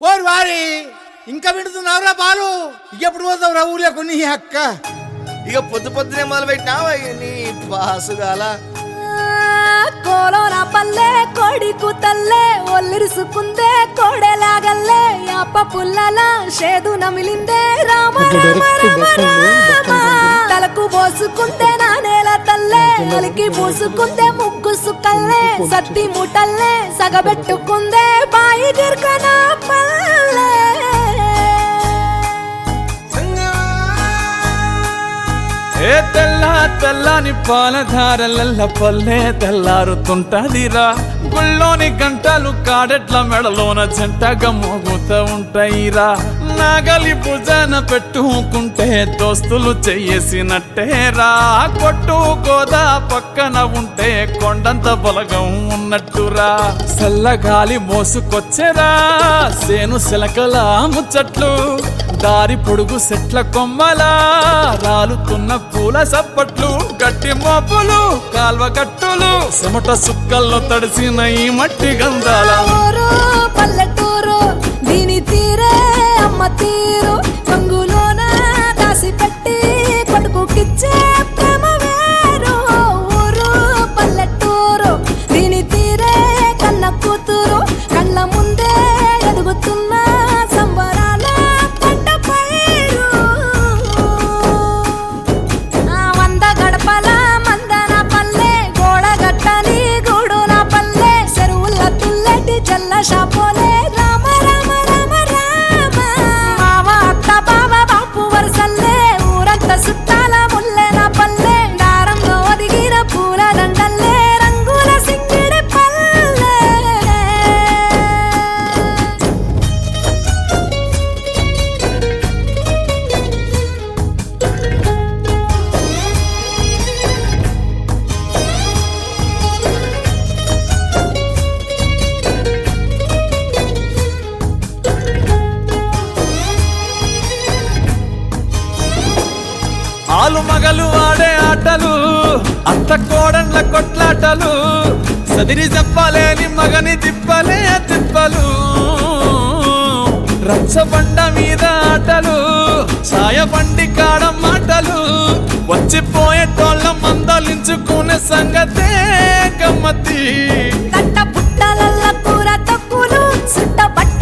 ఓరు వారి ఇంకా వింటున్నావురా బాలు ఎప్పుడు పోతావురా ఊళ్ళో కొన్ని అక్క ఇక పొద్దు పొద్దునే మొదలు పెట్టినావా నీ బాసుగాల కోలోన పల్లె కోడి కూతల్లే ఒల్లిరుసుకుందే కోడెలాగల్లే యాప పుల్లల షేదు నమిలిందే రామ తలకు పోసుకుందే నానేల తల్లే ఒలికి పూసుకుందే ముగ్గు సుక్కల్లే సత్తి ముటల్లే సగబెట్టుకుందే బాయి గిర్కన పల్లె ఏ తెల్ల తెల్లని పాలధారలల్ల పల్లె తెల్లారుతుంటదిరా గుళ్ళోని గంటలు కాడెట్ల మెడలోన జంటగా మోగుతూ ఉంటాయిరా నాగలి భుజాన పెట్టుకుంటే దోస్తులు చెయ్యేసినట్టేరా కొట్టు గోదా పక్కన ఉంటే కొండంత బలగం ఉన్నట్టురా చల్లగాలి మోసుకొచ్చెరా సేను శిలకల ముచ్చట్లు దారి పొడుగు సెట్ల కొమ్మలా రాలుతున్న పూల సప్పట్లు గట్టి మోపులు కాల్వ కట్టులు చెమట సుక్కల్లో తడిసిన ఈ మట్టి గంధాల పల్లెటూరు దీని తీరే అమ్మ తీరు రంగులోన దాసి పెట్టి కొడుకుకిచ్చే ప్రేమ వేరు ఊరు పల్లెటూరు దీని తీరే కన్న కూతురు కళ్ళ ముందే ఎదుగుతున్న సంబరాల పంట పైరు వంద గడపల మందన పల్లె గోడ గట్టని గూడున పల్లె చెరువుల తుల్లటి జల్ల షాపోలే రామ రామ రామ రామ మావ అత్త బావ బాపు వరసల్లే ఊరంత సుట్టాల ముల్లెన పల్లె దారంలో ఒదిగిన పూల దండల్లే రంగుల సింగిడి పల్లె ఆలు మగలు ఆడే ఆటలు అత్త కోడన్ల కొట్లాటలు సదిరి చెప్పలేని మగని తిప్పలే తిప్పలు రచ్చబండ మీద ఆటలు సాయబండి కాడ మాటలు వచ్చిపోయేటోళ్ళ మందలించుకునే సంగతే గమ్మతి తట్ట పుట్టలల్ల కూర తక్కులు సుట్ట బట్ట